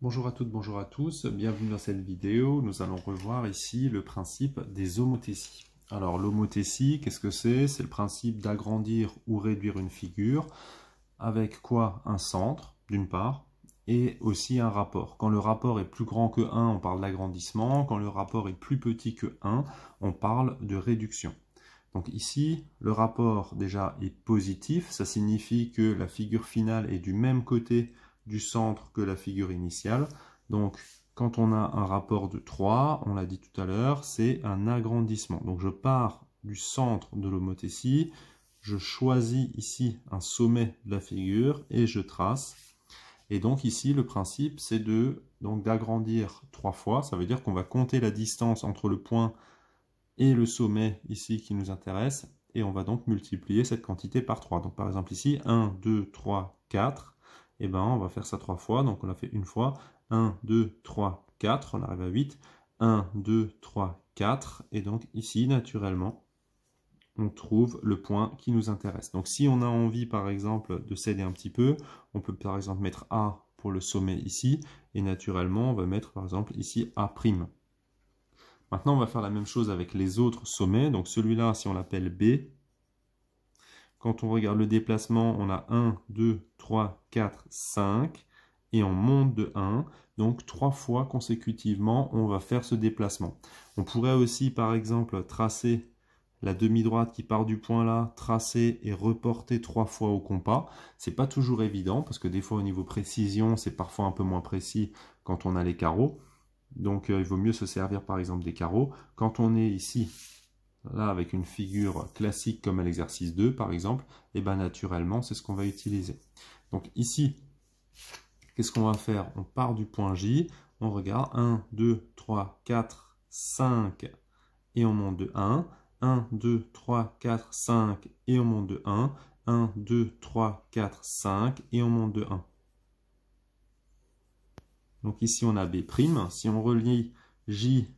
Bonjour à toutes, bonjour à tous, bienvenue dans cette vidéo. Nous allons revoir ici le principe des homothéties. Alors l'homothétie, qu'est-ce que c'est? C'est le principe d'agrandir ou réduire une figure avec quoi? Un centre, d'une part, et aussi un rapport. Quand le rapport est plus grand que 1, on parle d'agrandissement. Quand le rapport est plus petit que 1, on parle de réduction. Donc ici, le rapport déjà est positif, ça signifie que la figure finale est du même côté du centre que la figure initiale. Donc quand on a un rapport de 3, on l'a dit tout à l'heure, c'est un agrandissement. Donc je pars du centre de l'homothétie, je choisis ici un sommet de la figure et je trace. Et donc ici, le principe, c'est d'agrandir 3 fois. Ça veut dire qu'on va compter la distance entre le point et le sommet ici qui nous intéresse, et on va donc multiplier cette quantité par 3. Donc par exemple ici, 1, 2, 3, 4, et ben on va faire ça 3 fois, donc on l'a fait une fois, 1, 2, 3, 4, on arrive à 8, 1, 2, 3, 4, et donc ici, naturellement, on trouve le point qui nous intéresse. Donc si on a envie, par exemple, de s'aider un petit peu, on peut par exemple mettre A pour le sommet ici, et naturellement, on va mettre par exemple ici A'. Maintenant, on va faire la même chose avec les autres sommets. Donc celui-là, si on l'appelle B, quand on regarde le déplacement, on a 1, 2, 3, 4, 5, et on monte de 1. Donc 3 fois consécutivement, on va faire ce déplacement. On pourrait aussi, par exemple, tracer la demi-droite qui part du point là, tracer et reporter 3 fois au compas. C'est pas toujours évident, parce que des fois, au niveau précision, c'est parfois un peu moins précis quand on a les carreaux. Donc il vaut mieux se servir par exemple des carreaux. Quand on est ici, là avec une figure classique comme à l'exercice 2 par exemple, et bien naturellement c'est ce qu'on va utiliser. Donc ici, qu'est-ce qu'on va faire? On part du point J, on regarde 1, 2, 3, 4, 5 et on monte de 1. 1, 2, 3, 4, 5 et on monte de 1. 1, 2, 3, 4, 5 et on monte de 1. Donc ici, on a B'. Si on relie J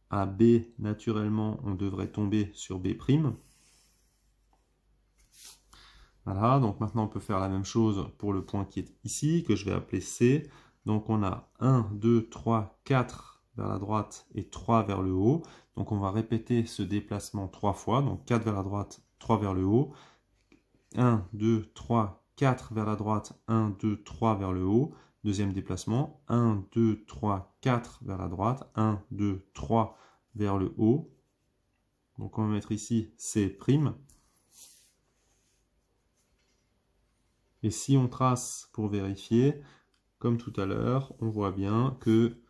à B, naturellement, on devrait tomber sur B'. Voilà, donc maintenant, on peut faire la même chose pour le point qui est ici, que je vais appeler C. Donc on a 1, 2, 3, 4 vers la droite et 3 vers le haut. Donc on va répéter ce déplacement 3 fois. Donc 4 vers la droite, 3 vers le haut. 1, 2, 3, 4 vers la droite, 1, 2, 3 vers le haut. Deuxième déplacement, 1, 2, 3, 4 vers la droite, 1, 2, 3 vers le haut. Donc on va mettre ici C'. Et si on trace pour vérifier, comme tout à l'heure, on voit bien que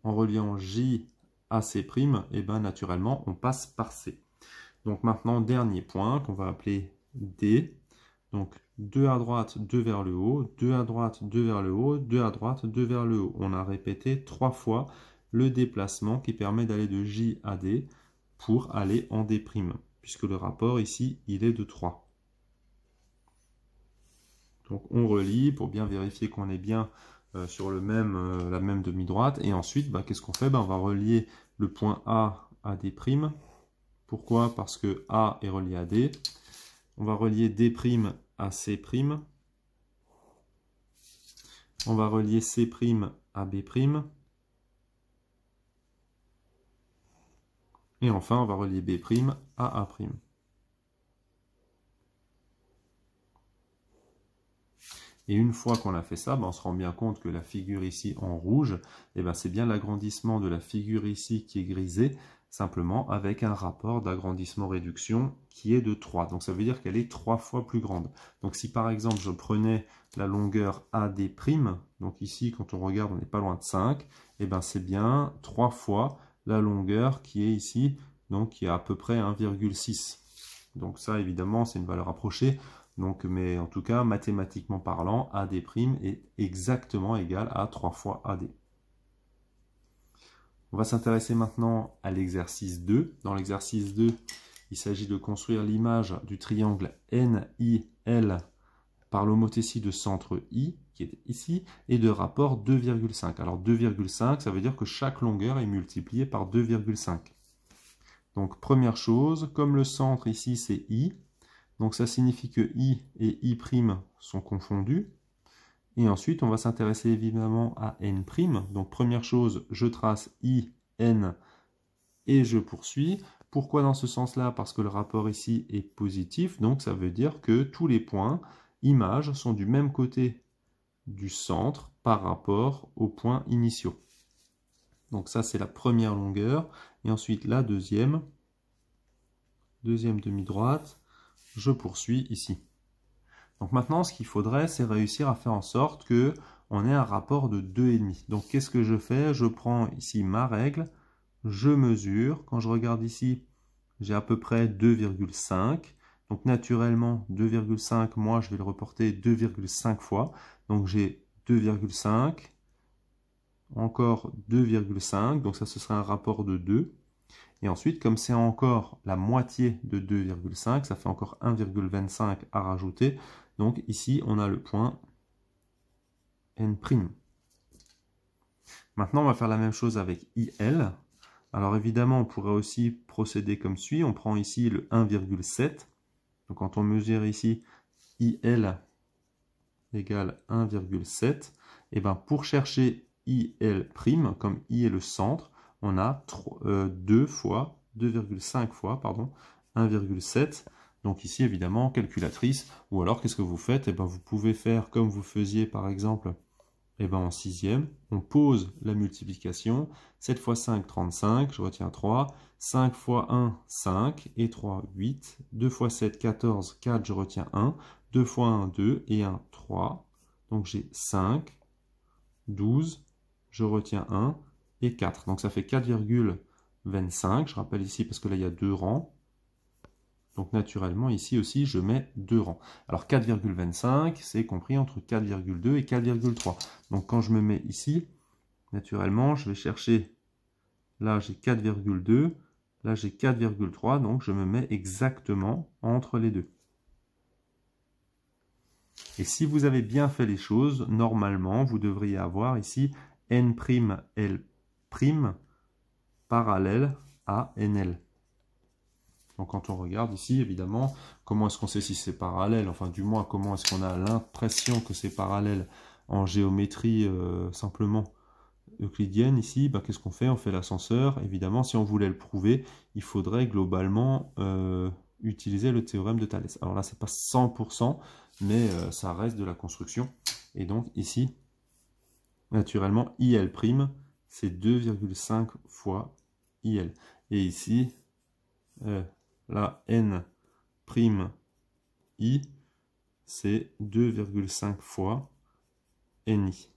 en reliant J à C', et ben naturellement on passe par C. Donc maintenant, dernier point qu'on va appeler D. Donc 2 à droite, 2 vers le haut, 2 à droite, 2 vers le haut, 2 à droite, 2 vers le haut. On a répété 3 fois le déplacement qui permet d'aller de J à D pour aller en D', puisque le rapport ici, il est de 3. Donc on relie pour bien vérifier qu'on est bien sur la même demi-droite. Et ensuite, qu'est-ce qu'on fait? On va relier le point A à D'. Pourquoi? Parce que A est relié à D. On va relier D' à C'. On va relier C' à B'. Et enfin, on va relier B' à A'. Et une fois qu'on a fait ça, on se rend bien compte que la figure ici en rouge, c'est bien l'agrandissement de la figure ici qui est grisée, simplement avec un rapport d'agrandissement-réduction qui est de 3. Donc ça veut dire qu'elle est 3 fois plus grande. Donc si par exemple je prenais la longueur AD', donc ici quand on regarde on n'est pas loin de 5, c'est bien 3 fois la longueur qui est ici, donc qui est à peu près 1,6. Donc ça évidemment c'est une valeur approchée. Donc, mais en tout cas, mathématiquement parlant, AD' est exactement égal à 3 fois AD. On va s'intéresser maintenant à l'exercice 2. Dans l'exercice 2, il s'agit de construire l'image du triangle NIL par l'homothétie de centre I, qui est ici, et de rapport 2,5. Alors 2,5, ça veut dire que chaque longueur est multipliée par 2,5. Donc première chose, comme le centre ici c'est I, donc ça signifie que I et I' sont confondus. Et ensuite, on va s'intéresser évidemment à n'. Donc première chose, je trace i, n, et je poursuis. Pourquoi dans ce sens-là? Parce que le rapport ici est positif, donc ça veut dire que tous les points images sont du même côté du centre par rapport aux points initiaux. Donc ça, c'est la première longueur. Et ensuite, la deuxième demi-droite, je poursuis ici. Donc maintenant, ce qu'il faudrait, c'est réussir à faire en sorte que on ait un rapport de 2,5. Donc qu'est-ce que je fais? Je prends ici ma règle, je mesure. Quand je regarde ici, j'ai à peu près 2,5. Donc naturellement, 2,5, moi, je vais le reporter 2,5 fois. Donc j'ai 2,5, encore 2,5. Donc ça, ce sera un rapport de 2. Et ensuite, comme c'est encore la moitié de 2,5, ça fait encore 1,25 à rajouter. Donc ici, on a le point n'. Maintenant, on va faire la même chose avec IL. Alors évidemment, on pourrait aussi procéder comme suit. On prend ici le 1,7. Donc quand on mesure ici IL égale 1,7, et bien pour chercher IL', comme I est le centre, on a 2,5 fois 1,7. Donc ici, évidemment, calculatrice. Ou alors, qu'est-ce que vous faites? Vous pouvez faire comme vous faisiez, par exemple, en sixième. On pose la multiplication. 7 fois 5, 35. Je retiens 3. 5 fois 1, 5. Et 3, 8. 2 fois 7, 14. 4, je retiens 1. 2 fois 1, 2. Et 1, 3. Donc j'ai 5, 12. Je retiens 1. Et 4. Donc ça fait 4,25. Je rappelle ici parce que là, il y a 2 rangs. Donc naturellement, ici aussi, je mets 2 rangs. Alors 4,25, c'est compris entre 4,2 et 4,3. Donc quand je me mets ici, naturellement, je vais chercher, là j'ai 4,2, là j'ai 4,3, donc je me mets exactement entre les deux. Et si vous avez bien fait les choses, normalement, vous devriez avoir ici n'L' parallèle à NL. Donc quand on regarde ici, évidemment, comment est-ce qu'on sait si c'est parallèle? Enfin, du moins, comment est-ce qu'on a l'impression que c'est parallèle en géométrie simplement euclidienne ici? Qu'est-ce qu'on fait? On fait l'ascenseur. Évidemment, si on voulait le prouver, il faudrait globalement utiliser le théorème de Thalès. Alors là, c'est pas 100%, mais ça reste de la construction. Et donc ici, naturellement, IL', c'est 2,5 fois IL. Et ici, la N' I, c'est 2,5 fois NI.